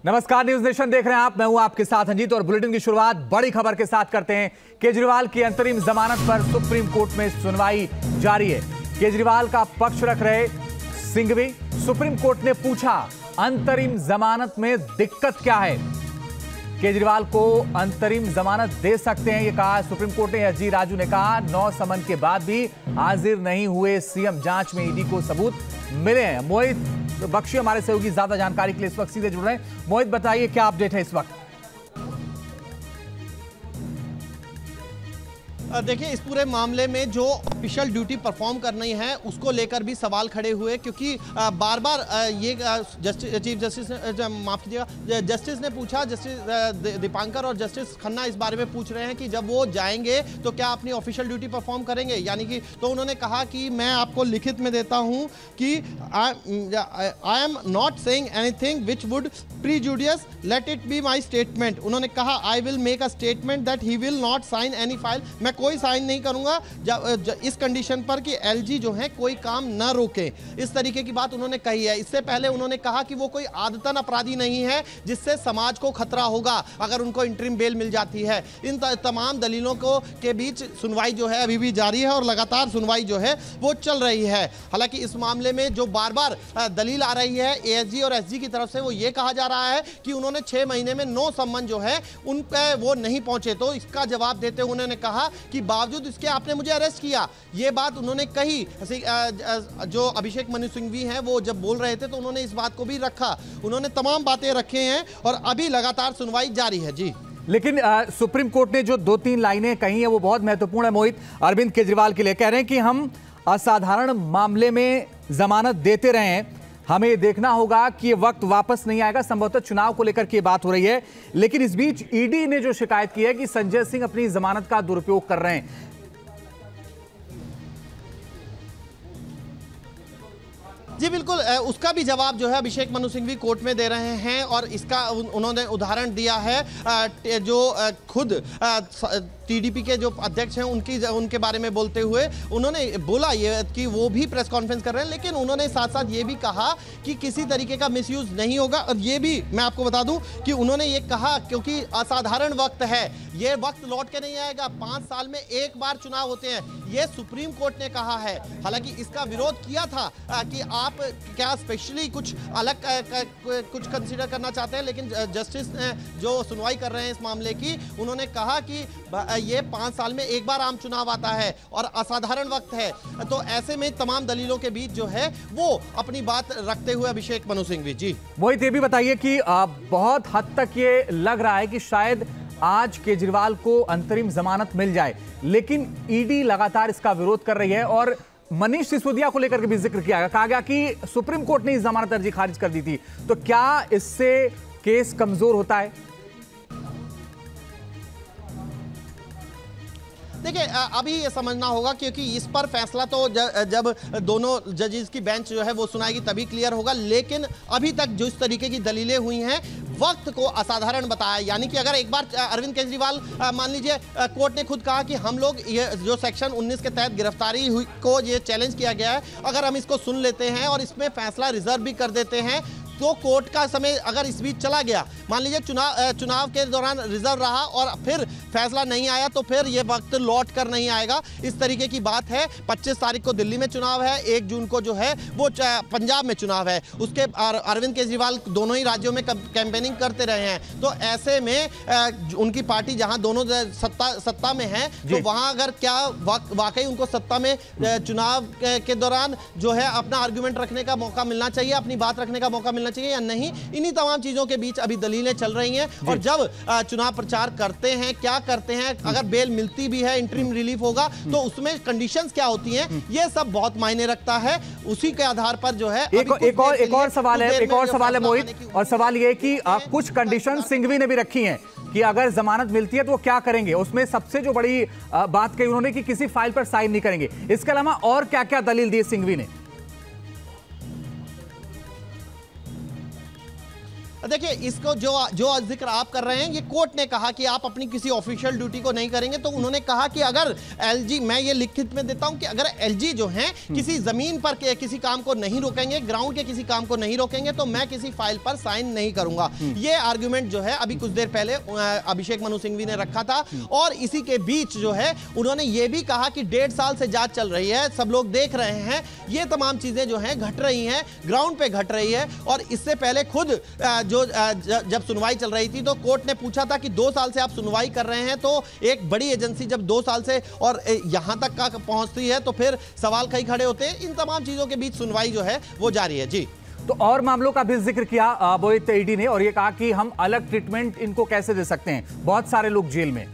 नमस्कार, news nation देख रहे हैं आप। मैं हूं आपके साथ अंजीत और बुलेटिन की शुरुआत बड़ी खबर के साथ करते हैं। केजरीवाल की अंतरिम जमानत पर सुप्रीम कोर्ट में सुनवाई जारी है। केजरीवाल का पक्ष रख रहे सिंघवी। सुप्रीम कोर्ट ने पूछा अंतरिम जमानत में दिक्कत क्या है। केजरीवाल को अंतरिम जमानत दे सकते हैं, यह कहा सुप्रीम कोर्ट ने। एसजी राजू ने कहा 9 समन के बाद भी हाजिर नहीं हुए सीएम, जांच में ईडी को सबूत मिले हैं। मोहित बख्शी हमारे सहयोगी ज्यादा जानकारी के लिए इस वक्त सीधे जुड़ रहे हैं। मोहित बताइए क्या अपडेट है इस वक्त। देखिए, इस पूरे मामले में जो ऑफिशियल ड्यूटी परफॉर्म करनी है उसको लेकर भी सवाल खड़े हुए, क्योंकि बार बार ये चीफ जस्टिस माफ कीजिएगा जस्टिस ने पूछा, जस्टिस दीपांकर और जस्टिस खन्ना इस बारे में पूछ रहे हैं कि जब वो जाएंगे तो क्या अपनी ऑफिशियल ड्यूटी परफॉर्म करेंगे, यानी कि तो उन्होंने कहा कि मैं आपको लिखित में देता हूं कि I am not saying anything which would prejudicious, let it be my statement. उन्होंने कहा I will make a statement that he will not sign any file. मैं कोई साइन नहीं करूंगा इस कंडीशन पर कि एलजी जो है कोई काम न रोके। इस तरीके की बात उन्होंने कही है। इससे पहले उन्होंने कहा कि वो कोई आदतन अपराधी नहीं है जिससे समाज को खतरा होगा अगर उनको इंटरिम बेल मिल जाती है। इन तमाम दलीलों के बीच सुनवाई जो है अभी भी जारी है और लगातार सुनवाई जो है वो चल रही है। हालांकि इस मामले में जो बार बार दलील आ रही है एएसजी और एसजी की तरफ से, वो ये कहा जा रहा है कि उन्होंने 6 महीने में 9 सम्मन जो है उन पे वो नहीं पहुंचे। तो इसका जवाब देते हुए उन्होंने कहा कि बावजूद इसके आपने मुझे अरेस्ट किया। ये बात उन्होंने कही। जो अभिषेक मनु सिंघवी हैं वो जब बोल रहे थे तो उन्होंने इस बात को भी रखा। उन्होंने तमाम बातें रखे हैं और अभी लगातार सुनवाई जारी है। जी, लेकिन सुप्रीम कोर्ट ने जो 2-3 लाइनें कही हैं वो बहुत महत्वपूर्ण है मोहित। अरविंद केजरीवाल के लिए कह रहे हैं कि हम असाधारण मामले में जमानत देते रहे हैं, हमें देखना होगा कि ये वक्त वापस नहीं आएगा। संभवतः चुनाव को लेकर के बात हो रही है, लेकिन इस बीच ईडी ने जो शिकायत की है कि संजय सिंह अपनी जमानत का दुरुपयोग कर रहे हैं। जी बिल्कुल, उसका भी जवाब जो है अभिषेक मनु सिंघवी कोर्ट में दे रहे हैं और इसका उन्होंने उदाहरण दिया है। जो खुद टीडीपी के जो अध्यक्ष हैं उनके बारे में बोलते हुए उन्होंने बोला ये कि वो भी प्रेस कॉन्फ्रेंस कर रहे हैं, लेकिन उन्होंने साथ साथ ये भी कहा कि किसी तरीके का मिसयूज नहीं होगा। और ये भी मैं आपको बता दूं कि उन्होंने ये कहा क्योंकि असाधारण वक्त है, ये वक्त लौट के नहीं आएगा। 5 साल में एक बार चुनाव होते हैं, ये सुप्रीम कोर्ट ने कहा है। हालांकि इसका विरोध किया था कि आप क्या स्पेशली कुछ अलग कुछ कंसीडर करना चाहते हैं, लेकिन जस्टिस जो सुनवाई कर रहे हैं इस मामले की, उन्होंने कहा कि ये 5 साल में एक बार आम चुनाव आता है और असाधारण वक्त है। तो ऐसे में तमाम दलीलों के बीच जो है वो अपनी बात रखते हुए अभिषेक मनु सिंघवी। जी मोहित, ये भी बताइए कि बहुत हद तक ये लग रहा है कि शायद आज केजरीवाल को अंतरिम जमानत मिल जाए, लेकिन ईडी लगातार इसका विरोध कर रही है और मनीष सिसोदिया को लेकर के भी जिक्र किया गया। कहा गया कि सुप्रीम कोर्ट ने इस जमानत अर्जी खारिज कर दी थी, तो क्या इससे केस कमजोर होता है? देखिए, अभी ये समझना होगा क्योंकि इस पर फैसला तो जब दोनों जजेस की बेंच जो है वो सुनाएगी तभी क्लियर होगा। लेकिन अभी तक जो इस तरीके की दलीलें हुई हैं वक्त को असाधारण बताया, यानी कि अगर एक बार अरविंद केजरीवाल मान लीजिए कोर्ट ने खुद कहा कि हम लोग ये जो सेक्शन 19 के तहत गिरफ्तारी हुई को ये चैलेंज किया गया है, अगर हम इसको सुन लेते हैं और इसमें फैसला रिजर्व भी कर देते हैं तो कोर्ट का समय अगर इस बीच चला गया, मान लीजिए चुनाव के दौरान रिजर्व रहा और फिर फैसला नहीं आया, तो फिर ये वक्त लौट कर नहीं आएगा। इस तरीके की बात है। 25 तारीख को दिल्ली में चुनाव है, 1 जून को जो है वो पंजाब में चुनाव है। उसके अरविंद केजरीवाल दोनों ही राज्यों में कैंपेनिंग करते रहे हैं। तो ऐसे में उनकी पार्टी जहां दोनों सत्ता में है, तो वहां अगर क्या वाकई उनको सत्ता में चुनाव के दौरान जो है अपना आर्गुमेंट रखने का मौका मिलना चाहिए, अपनी बात रखने का मौका चाहिए या नहीं, इन्हीं तमाम चीजों के बीच अभी दलीलें चल रही हैं। और जब चुनाव प्रचार करते हैं, क्या करते हैं, अगर बेल मिलती भी है, इंटरिम रिलीफ होगा, तो उसमें कंडीशंस क्या होती हैं, ये सब बहुत मायने रखता है। उसी के आधार पर जो है एक और सवाल है मोहित, और सवाल ये कि कुछ कंडीशन सिंघवी ने भी रखी हैं कि अगर जमानत मिलती है तो वो क्या करेंगे। उसमें सबसे जो बड़ी बात कही उन्होंने कि किसी फाइल पर साइन नहीं करेंगे। इसके अलावा और क्या क्या दलील दी सिंघवी ने? देखिए, इसको जो जिक्र आप कर रहे हैं, ये कोर्ट ने कहा कि आप अपनी किसी ऑफिशियल ड्यूटी को नहीं करेंगे। तो उन्होंने कहा कि अगर एलजी, मैं ये लिखित में देता हूं कि अगर एलजी जो हैं किसी जमीन पर के किसी काम को नहीं रोकेंगे, ग्राउंड के किसी काम को नहीं रोकेंगे, तो मैं किसी फाइल पर साइन नहीं करूंगा। ये आर्गुमेंट जो है अभी कुछ देर पहले अभिषेक मनु सिंघवी ने रखा था। और इसी के बीच जो है उन्होंने ये भी कहा कि 1.5 साल से जांच चल रही है, सब लोग देख रहे हैं, ये तमाम चीजें जो हैं घट रही हैं, ग्राउंड पे घट रही है। और इससे पहले खुद जब सुनवाई चल रही थी तो कोर्ट ने पूछा था कि 2 साल से आप सुनवाई कर रहे हैं, तो एक बड़ी एजेंसी जब 2 साल से और यहां तक का पहुंचती है तो फिर सवाल कई खड़े होते हैं। इन तमाम चीजों के बीच सुनवाई जो है वो जारी है। जी, तो और मामलों का भी जिक्र किया बोईत ईडी ने और ये कहा कि हम अलग ट्रीटमेंट इनको कैसे दे सकते हैं, बहुत सारे लोग जेल में।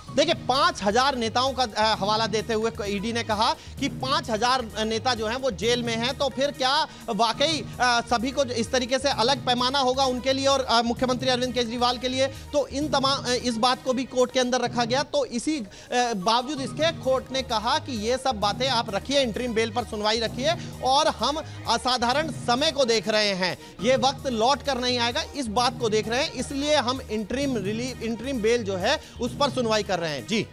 देखिए, 5000 नेताओं का हवाला देते हुए ईडी ने कहा कि 5000 नेता जो हैं वो जेल में हैं, तो फिर क्या वाकई सभी को इस तरीके से अलग पैमाना होगा उनके लिए और मुख्यमंत्री अरविंद केजरीवाल के लिए? तो इन तमाम इस बात को भी कोर्ट के अंदर रखा गया। तो इसी बावजूद इसके कोर्ट ने कहा कि ये सब बातें आप रखिए, इंटरिम बेल पर सुनवाई रखिए, और हम असाधारण समय को देख रहे हैं, ये वक्त लौट कर नहीं आएगा, इस बात को देख रहे हैं, इसलिए हम इंटरिम बेल जो है उस पर सुनवाई कर रहे हैं। जी,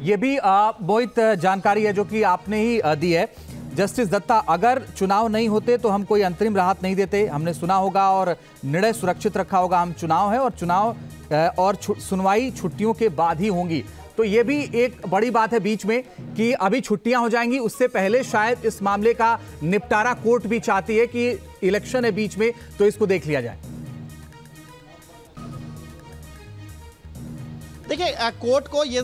ये भी बोईत जानकारी है जो कि आपने ही दी है। जस्टिस दत्ता, अगर चुनाव नहीं होते तो हम कोई अंतरिम राहत नहीं देते, हमने सुना होगा और निर्णय सुरक्षित रखा होगा। हम चुनाव है और चुनाव और सुनवाई छुट्टियों के बाद ही होंगी। तो ये भी एक बड़ी बात है बीच में कि अभी छुट्टियां हो जाएंगी, उससे पहले शायद इस मामले का निपटारा कोर्ट भी चाहती है कि इलेक्शन है बीच में, तो इसको देख लिया जाए। देखिए, कोर्ट को ये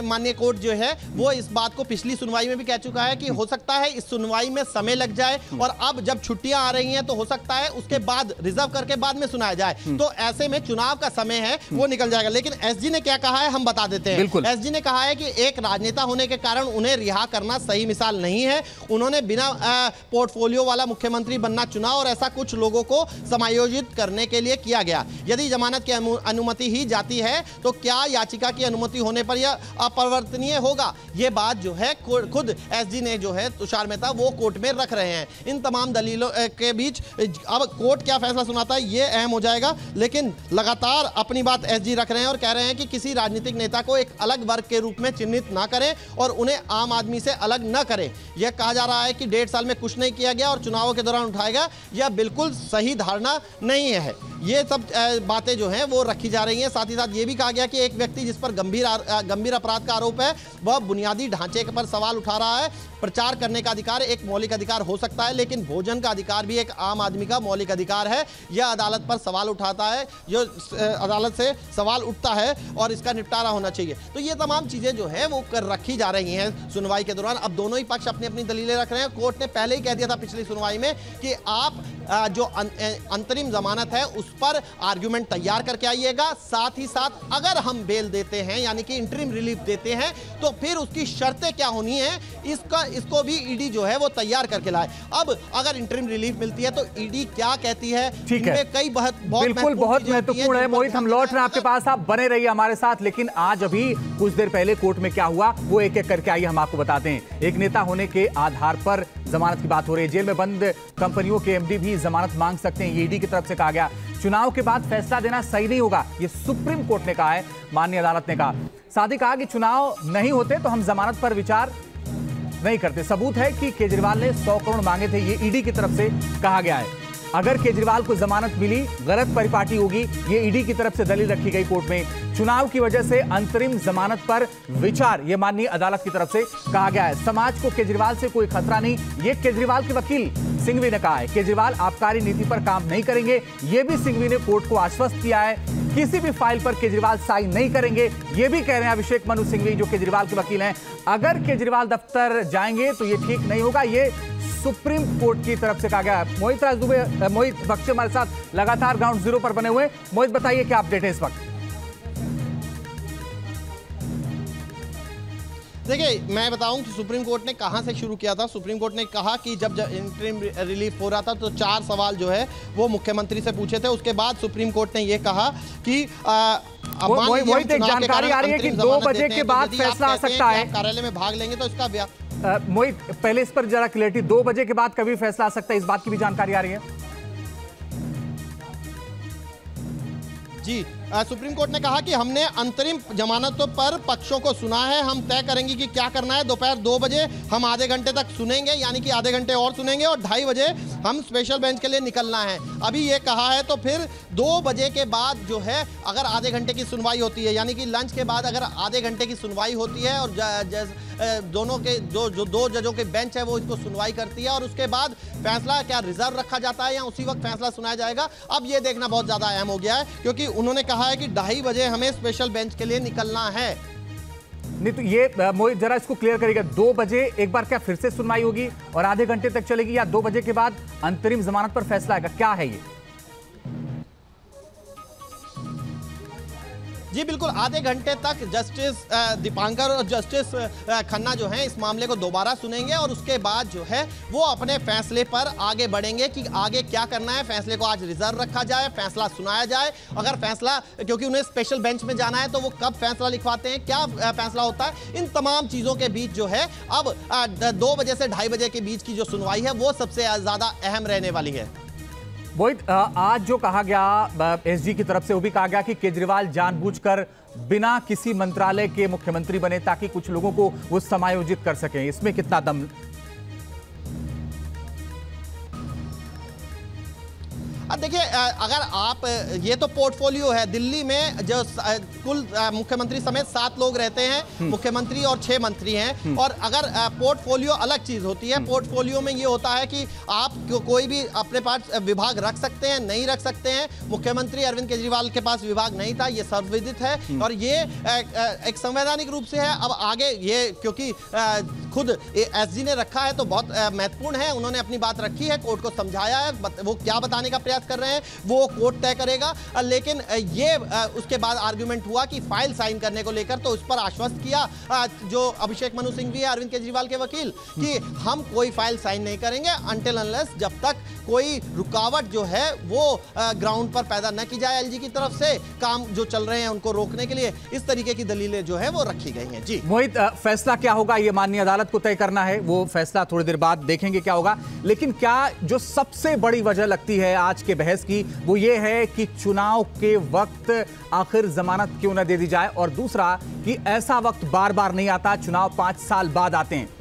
माननीय कोर्ट जो है वो इस बात को पिछली सुनवाई में भी कह चुका है कि हो सकता है इस सुनवाई में समय लग जाए, और अब जब छुट्टियां आ रही हैं तो हो सकता है उसके बाद रिजर्व करके बाद में सुनाया जाए। तो ऐसे में चुनाव का समय है वो निकल जाएगा। लेकिन एसजी ने क्या कहा है हम बता देते हैं। एसजी ने कहा है कि एक राजनेता होने के कारण उन्हें रिहा करना सही मिसाल नहीं है। उन्होंने बिना पोर्टफोलियो वाला मुख्यमंत्री बनना चुना और ऐसा कुछ लोगों को समायोजित करने के लिए किया गया। यदि जमानत की अनुमति ही जाती है तो क्या याचिका की अनुमति होने पर यह अपरिवर्तनीय होगा? यह बात जो है खुद एसजी ने जो है तुषार मेहता वो कोर्ट में रख रहे हैं। इन तमाम दलीलों के बीच अब कोर्ट क्या फैसला सुनाता है ये अहम हो जाएगा। लेकिन लगातार अपनी बात एसजी रख रहे हैं और कह रहे हैं कि किसी राजनीतिक नेता को एक अलग वर्ग के रूप में चिन्हित ना करें और उन्हें आम आदमी से अलग न करें। यह कहा जा रहा है कि 1.5 साल में कुछ नहीं किया गया और चुनावों के दौरान उठाएगा, यह बिल्कुल सही धारणा नहीं है। ये सब बातें जो हैं वो रखी जा रही हैं। साथ ही साथ ये भी कहा गया कि एक व्यक्ति जिस पर गंभीर अपराध का आरोप है वह बुनियादी ढांचे पर सवाल उठा रहा है। प्रचार करने का अधिकार एक मौलिक अधिकार हो सकता है, लेकिन भोजन का अधिकार भी एक आम आदमी का मौलिक अधिकार है। यह अदालत पर सवाल उठाता है, जो अदालत से सवाल उठता है और इसका निपटारा होना चाहिए। तो ये तमाम चीजें जो है वो कर रखी जा रही हैं सुनवाई के दौरान। अब दोनों ही पक्ष अपनी अपनी दलीलें रख रहे हैं। कोर्ट ने पहले ही कह दिया था पिछली सुनवाई में कि आप जो अंतरिम जमानत है उस पर आर्गुमेंट तैयार करके आइएगा। साथ ही साथ अगर हम बेल देते हैं यानी कि इंटरिम रिलीफ देते हैं तो फिर उसकी शर्तें क्या होनी है इसको भी ईडी जो है वो तैयार करके लाए। अब अगर इंटरिम रिलीफ मिलती है तो ईडी क्या कहती है, ठीक है, कई बहुत महत्वपूर्ण है। मोहित, हम लौट रहे हैं आपके पास, आप बने रहिए हमारे साथ। लेकिन आज अभी कुछ देर पहले कोर्ट में क्या हुआ वो एक एक करके आइए हम आपको बताते हैं। एक नेता होने के आधार पर जमानत की बात हो रही है। जेल में बंद कंपनियों के एमडी भी जमानत मांग सकते हैं, ईडी की तरफ से कहा गया। चुनाव के बाद फैसला देना सही नहीं होगा, ये सुप्रीम कोर्ट ने कहा है, माननीय अदालत ने कहा। साथ ही कहा कि चुनाव नहीं होते तो हम जमानत पर विचार नहीं करते। सबूत है कि केजरीवाल ने 100 करोड़ मांगे थे, ये ईडी की तरफ से कहा गया है। अगर केजरीवाल को जमानत मिली गलत परिपाटी होगी, ये ईडी की तरफ से दलील रखी गई कोर्ट में। चुनाव की वजह से अंतरिम जमानत पर विचार, ये माननीय अदालत की तरफ से कहा गया है। समाज को केजरीवाल से कोई खतरा नहीं, ये केजरीवाल के वकील सिंघवी ने कहा है। केजरीवाल आबकारी नीति पर काम नहीं करेंगे, ये भी सिंघवी ने कोर्ट को आश्वस्त किया है। किसी भी फाइल पर केजरीवाल साइन नहीं करेंगे, ये भी कह रहे हैं अभिषेक मनु सिंघवी जो केजरीवाल के वकील हैं। अगर केजरीवाल दफ्तर जाएंगे तो ये ठीक नहीं होगा, ये सुप्रीम कोर्ट की तरफ से कहा गया है। मोहित राज दुबे, मोहित बख्शी हमारे साथ लगातार ग्राउंड जीरो पर बने हुए। मोहित, बताइए क्या अपडेट है इस वक्त? देखिए, मैं बताऊं कि सुप्रीम कोर्ट ने कहां से शुरू किया था। सुप्रीम कोर्ट ने कहा कि जब इंटरिम रिलीफ हो रहा था तो 4 सवाल जो है वो मुख्यमंत्री से पूछे थे। उसके बाद सुप्रीम कोर्ट ने ये कहा कि मोहित, एक जानकारी आ रही है कि 2 बजे के बाद फैसला आ सकता है। कार्यालय में भाग लेंगे तो इसका मोहित, पहले इस पर जरा क्लैरिटी, 2 बजे के बाद कभी फैसला आ सकता है, इस बात की भी जानकारी आ रही है? जी, सुप्रीम कोर्ट ने कहा कि हमने अंतरिम जमानतों पर पक्षों को सुना है, हम तय करेंगे कि क्या करना है। दोपहर 2 बजे हम आधे घंटे तक सुनेंगे, यानी कि आधे घंटे और सुनेंगे, और 2:30 बजे हम स्पेशल बेंच के लिए निकलना है। अभी ये कहा है, तो फिर 2 बजे के बाद जो है अगर आधे घंटे की सुनवाई होती है, यानी कि लंच के बाद अगर आधे घंटे की सुनवाई होती है और दोनों के जो 2 जजों के बेंच है वो इसको सुनवाई करती है, और उसके बाद फैसला क्या रिजर्व रखा जाता है या उसी वक्त फैसला सुनाया जाएगा, अब ये देखना बहुत ज़्यादा अहम हो गया है, क्योंकि उन्होंने कहा है कि 2:30 बजे हमें स्पेशल बेंच के लिए निकलना है। नहीं तो ये मोहित जरा इसको क्लियर करेगा, 2 बजे एक बार क्या फिर से सुनवाई होगी और आधे घंटे तक चलेगी, या 2 बजे के बाद अंतरिम जमानत पर फैसला आएगा, क्या है ये? जी बिल्कुल, आधे घंटे तक जस्टिस दीपांकर और जस्टिस खन्ना जो हैं इस मामले को दोबारा सुनेंगे, और उसके बाद जो है वो अपने फैसले पर आगे बढ़ेंगे कि आगे क्या करना है। फैसले को आज रिजर्व रखा जाए, फैसला सुनाया जाए, अगर फैसला, क्योंकि उन्हें स्पेशल बेंच में जाना है, तो वो कब फैसला लिखवाते हैं, क्या फैसला होता है, इन तमाम चीज़ों के बीच जो है अब 2 बजे से 2:30 बजे के बीच की जो सुनवाई है वो सबसे ज़्यादा अहम रहने वाली है। मोहित, आज जो कहा गया एसजी की तरफ से, वो भी कहा गया कि केजरीवाल जानबूझकर बिना किसी मंत्रालय के मुख्यमंत्री बने ताकि कुछ लोगों को वो समायोजित कर सकें, इसमें कितना दम? अब देखिए, अगर आप, ये तो पोर्टफोलियो है, दिल्ली में जो कुल मुख्यमंत्री समेत 7 लोग रहते हैं, मुख्यमंत्री और 6 मंत्री हैं, और अगर पोर्टफोलियो अलग चीज होती है। पोर्टफोलियो में ये होता है कि आप कोई भी अपने पास विभाग रख सकते हैं, नहीं रख सकते हैं। मुख्यमंत्री अरविंद केजरीवाल के पास विभाग नहीं था, ये सर्वविदित है, और ये एक संवैधानिक रूप से है। अब आगे ये, क्योंकि खुद एसजी ने रखा है तो बहुत महत्वपूर्ण है, उन्होंने अपनी बात रखी है, कोर्ट को समझाया है, वो क्या बताने का प्रयास कर रहे हैं वो कोर्ट तय करेगा। लेकिन ये उसके बाद आर्गुमेंट हुआ कि फाइल साइन करने को लेकर, तो उस पर आश्वस्त किया जो अभिषेक मनु सिंघवी है, अरविंद केजरीवाल के वकील, कि हम कोई फाइल साइन नहीं करेंगे अनटिल अनलेस, जब तक कोई रुकावट जो है वो ग्राउंड पर पैदा न की जाए। एलजी की तरफ से काम जो चल रहे हैं उनको रोकने के लिए इस तरीके की दलीलें जो है वो रखी गई हैं। जी मोहित, फैसला क्या होगा ये माननीय अदालत को तय करना है, वो फैसला थोड़ी देर बाद देखेंगे क्या होगा। लेकिन क्या जो सबसे बड़ी वजह लगती है आज के बहस की, वो ये है कि चुनाव के वक्त आखिर जमानत क्यों न दे दी जाए, और दूसरा कि ऐसा वक्त बार बार नहीं आता, चुनाव 5 साल बाद आते हैं।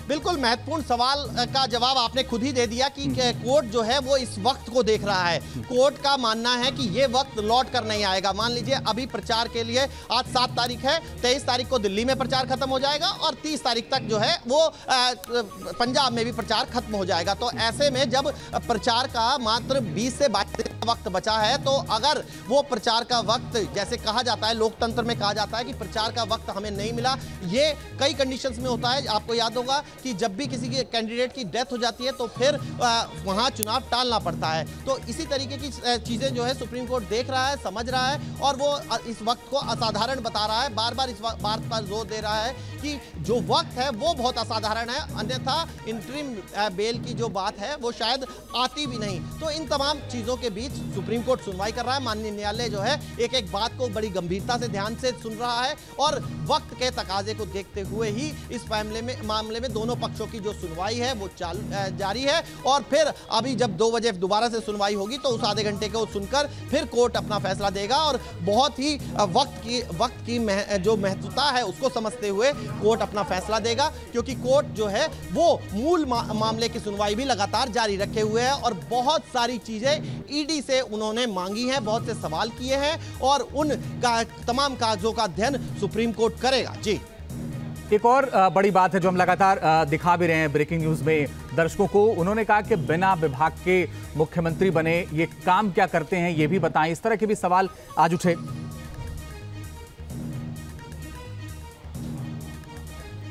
बिल्कुल महत्वपूर्ण सवाल का जवाब आपने खुद ही दे दिया कि कोर्ट जो है वो इस वक्त को देख रहा है। कोर्ट का मानना है कि ये वक्त लौट कर नहीं आएगा। मान लीजिए अभी प्रचार के लिए आज 7 तारीख है, 23 तारीख को दिल्ली में प्रचार खत्म हो जाएगा, और 30 तारीख तक जो है वो पंजाब में भी प्रचार खत्म हो जाएगा। तो ऐसे में जब प्रचार का मात्र 20 से 22 दिन का वक्त बचा है, तो अगर वो प्रचार का वक्त, जैसे कहा जाता है, लोकतंत्र में कहा जाता है कि प्रचार का वक्त हमें नहीं मिला, ये कई कंडीशंस में होता है। आपको याद होगा कि जब भी किसी के कैंडिडेट की डेथ हो जाती है तो फिर वहां चुनाव टालना पड़ता है। तो इसी तरीके की चीजें जो है सुप्रीम कोर्ट देख रहा है, समझ रहा है, और वो इस वक्त को असाधारण बता रहा है, बार बार इस बात पर जोर दे रहा है कि जो वक्त है वो बहुत असाधारण है, अन्यथा इंटरिम बेल की जो बात है वो शायद आती भी नहीं। तो इन तमाम चीजों के बीच सुप्रीम कोर्ट सुनवाई कर रहा है। माननीय न्यायालय जो है एक एक बात को बड़ी गंभीरता से ध्यान से सुन रहा है, और वक्त के तकाजे को देखते हुए ही इस मामले में दोनों पक्षों की जो सुनवाई है वो जारी है। और फिर अभी जब 2 बजे दोबारा से सुनवाई होगी तो उस आधे घंटे को सुनकर फिर कोर्ट अपना फैसला देगा, और बहुत ही वक्त की जो महत्वता है उसको समझते हुए कोर्ट अपना फैसला देगा, क्योंकि कोर्ट जो है वो मूल मामले की सुनवाई भी लगातार जारी रखे हुए है, और बहुत सारी चीजें ईडी से उन्होंने मांगी हैं, बहुत से सवाल किए हैं, और उन तमाम कागजों का अध्ययन सुप्रीम कोर्ट करेगा। जी एक और बड़ी बात है जो हम लगातार दिखा भी रहे हैं ब्रेकिंग न्यूज में दर्शकों को, उन्होंने कहा कि बिना विभाग के मुख्यमंत्री बने ये काम क्या करते हैं ये भी बताएं। इस तरह के भी सवाल आज उठे।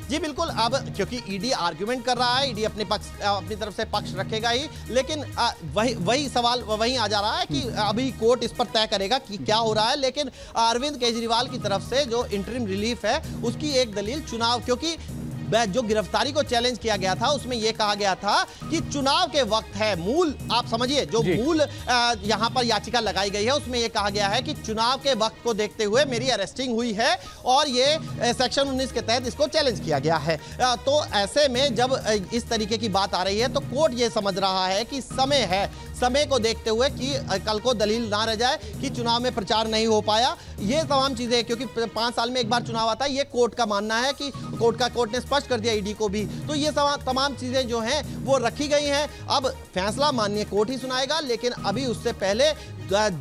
जी बिल्कुल, अब क्योंकि ईडी आर्गुमेंट कर रहा है, ईडी अपनी तरफ से पक्ष रखेगा ही, लेकिन वही सवाल वहीं आ जा रहा है कि अभी कोर्ट इस पर तय करेगा कि क्या हो रहा है। लेकिन अरविंद केजरीवाल की तरफ से जो इंटरिम रिलीफ है उसकी एक दलील चुनाव, क्योंकि जो गिरफ्तारी को चैलेंज किया गया था उसमें यह कहा गया था कि चुनाव के वक्त है मूल, आप समझिए जो मूल यहां पर याचिका लगाई गई है उसमें यह कहा गया है कि चुनाव के वक्त को देखते हुए मेरी अरेस्टिंग हुई है और ये सेक्शन 19 के तहत इसको चैलेंज किया गया है। तो ऐसे में जब इस तरीके की बात आ रही है तो कोर्ट ये समझ रहा है कि समय है, समय को देखते हुए कि कल को दलील ना रह जाए कि चुनाव में प्रचार नहीं हो पाया, ये तमाम चीजें, क्योंकि 5 साल में एक बार चुनाव आता है, ये कोर्ट का मानना है कि कोर्ट ने स्पष्ट कर दिया ईडी को भी। तो ये तमाम चीजें जो हैं वो रखी गई हैं। अब फैसला माननीय कोर्ट ही सुनाएगा, लेकिन अभी उससे पहले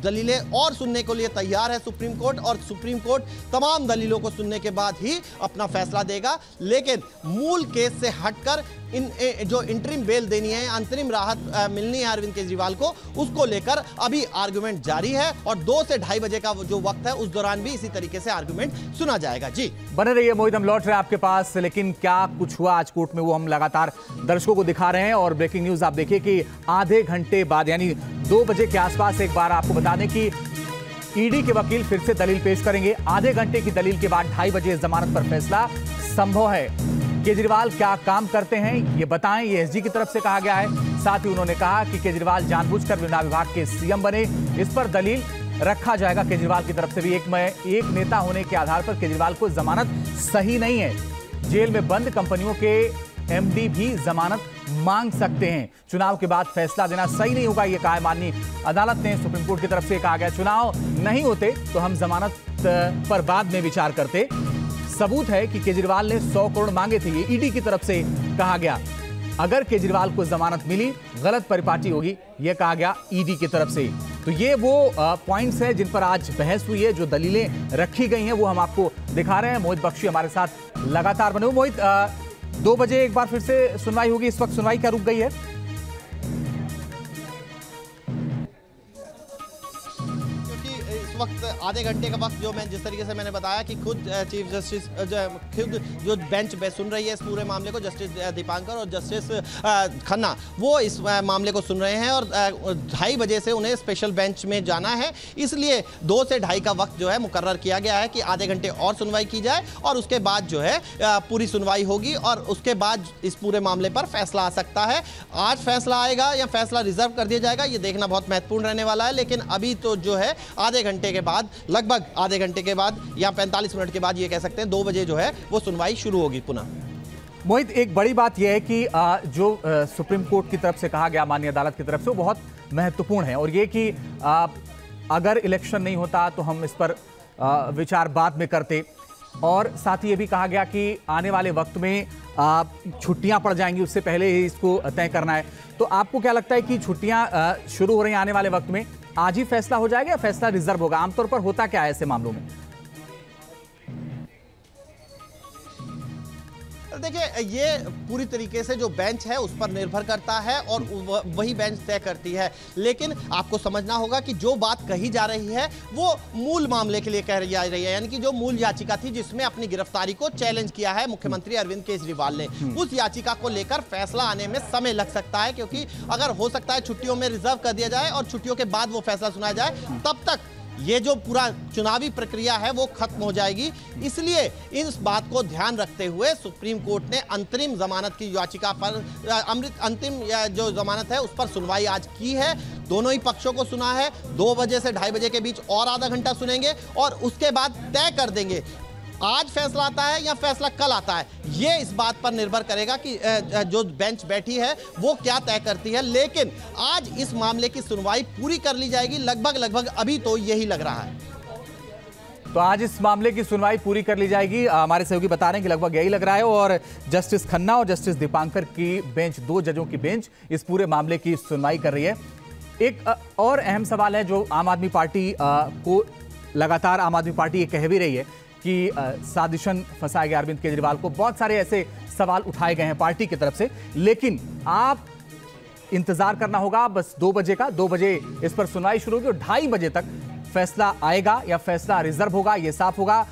दलीलें और सुनने के लिए तैयार है सुप्रीम कोर्ट, और सुप्रीम कोर्ट तमाम दलीलों को सुनने के बाद ही अपना फैसला देगा। लेकिन मूल केस से हटकर जो इंटरिम बेल देनी है, अंतरिम राहत मिलनी है अरविंद केजरीवाल को, उसको लेकर अभी आर्गुमेंट जारी है और 2 से 2:30 बजे का जो वक्त है उस दौरान भी इसी तरीके से आर्गुमेंट सुना जाएगा। जी बने रहिए मोहित, हम लौट रहे हैं आपके पास। लेकिन क्या कुछ हुआ आज कोर्ट में वो हम लगातार दर्शकों को दिखा रहे हैं। और ब्रेकिंग न्यूज आप देखिए कि आधे घंटे बाद यानी 2 बजे के आसपास एक बार आपको बता दें कि ईडी के वकील फिर से दलील पेश करेंगे। आधे घंटे की दलील के बाद 2:30 बजे जमानत पर फैसला संभव है। केजरीवाल क्या काम करते हैं ये बताएं, ये एसजी की तरफ से कहा गया है। साथ ही उन्होंने कहा कि केजरीवाल जानबूझकर विधान विभाग के सीएम बने, इस पर दलील रखा जाएगा केजरीवाल की तरफ से भी। एक नेता होने के आधार पर केजरीवाल को जमानत सही नहीं है। जेल में बंद कंपनियों के एमडी भी जमानत मांग सकते हैं। चुनाव के बाद फैसला देना सही नहीं होगा, यह कहा है माननीय अदालत ने। सुप्रीम कोर्ट की तरफ से कहा गया चुनाव नहीं होते तो हम जमानत पर बाद में विचार करते। सबूत है कि केजरीवाल ने 100 करोड़ मांगे थे, ये ईडी की तरफ से कहा गया। अगर केजरीवाल को जमानत मिली गलत परिपाटी होगी, यह कहा गया ईडी की तरफ से। तो ये वो पॉइंट्स हैं जिन पर आज बहस हुई है, जो दलीलें रखी गई हैं वो हम आपको दिखा रहे हैं। मोहित बख्शी हमारे साथ लगातार बने हुए। मोहित, 2 बजे एक बार फिर से सुनवाई होगी, इस वक्त सुनवाई क्या रुक गई है? वक्त आधे घंटे का वक्त जो मैं जिस तरीके से मैंने बताया कि खुद चीफ जस्टिस खुद जो बेंच पे सुन रही है इस पूरे मामले को, जस्टिस दीपांकर और जस्टिस खन्ना, वो इस मामले को सुन रहे हैं और 2:30 बजे से उन्हें स्पेशल बेंच में जाना है। इसलिए 2 से 2:30 का वक्त जो है मुकर्रर किया गया है कि आधे घंटे और सुनवाई की जाए और उसके बाद जो है पूरी सुनवाई होगी और उसके बाद इस पूरे मामले पर फैसला आ सकता है। आज फैसला आएगा या फैसला रिजर्व कर दिया जाएगा, ये देखना बहुत महत्वपूर्ण रहने वाला है। लेकिन अभी तो जो है आधे घंटे के बाद, लगभग आधे घंटे के बाद या 45 मिनट के बाद ये कह सकते हैं 2 बजे जो है वो सुनवाई शुरू होगी पुनः। मोहित, एक बड़ी बात यह है कि जो सुप्रीम कोर्ट की तरफ से कहा गया माननीय अदालत की तरफ से, वो बहुत महत्वपूर्ण है। और ये कि अगर इलेक्शन नहीं होता तो हम इस पर विचार बाद में करते। और साथ ही ये भी कहा गया कि आने वाले वक्त में छुट्टियां पड़ जाएंगी, उससे पहले ही इसको तय करना है। तो आपको क्या लगता है कि छुट्टियां शुरू हो रही हैं आने वाले वक्त में, आज ही फैसला हो जाएगा या फैसला रिजर्व होगा? आमतौर पर होता क्या है ऐसे मामलों में? देखिए, ये पूरी तरीके से जो बेंच है उस पर निर्भर करता है और वही बेंच तय करती है। लेकिन आपको समझना होगा कि जो बात कही जा रही है वो मूल मामले के लिए कह जा रही है, यानी कि जो मूल याचिका थी जिसमें अपनी गिरफ्तारी को चैलेंज किया है मुख्यमंत्री अरविंद केजरीवाल ने, उस याचिका को लेकर फैसला आने में समय लग सकता है। क्योंकि अगर हो सकता है छुट्टियों में रिजर्व कर दिया जाए और छुट्टियों के बाद वो फैसला सुनाया जाए, तब तक ये जो पूरा चुनावी प्रक्रिया है वो खत्म हो जाएगी। इसलिए इस बात को ध्यान रखते हुए सुप्रीम कोर्ट ने अंतरिम जमानत की याचिका पर अंतिम जो जमानत है उस पर सुनवाई आज की है। दोनों ही पक्षों को सुना है। 2 बजे से 2:30 बजे के बीच और आधा घंटा सुनेंगे और उसके बाद तय कर देंगे आज फैसला आता है या फैसला कल आता है। ये इस बात पर निर्भर करेगा कि जो बेंच बैठी है वो क्या तय करती है। लेकिन आज इस मामले की सुनवाई पूरी कर ली जाएगी, लगभग अभी तो यही लग रहा है। तो आज इस मामले की सुनवाई पूरी कर ली जाएगी, हमारे सहयोगी बता रहे हैं कि लगभग यही लग रहा है। और जस्टिस खन्ना और जस्टिस दीपांकर की बेंच, 2 जजों की बेंच इस पूरे मामले की सुनवाई कर रही है। एक और अहम सवाल है जो आम आदमी पार्टी को लगातार आम आदमी पार्टी ये कह भी रही है कि साजिशन फंसाया गया अरविंद केजरीवाल को। बहुत सारे ऐसे सवाल उठाए गए हैं पार्टी की तरफ से, लेकिन आप इंतजार करना होगा बस 2 बजे का। 2 बजे इस पर सुनवाई शुरू होगी और 2:30 बजे तक फैसला आएगा या फैसला रिजर्व होगा, यह साफ होगा।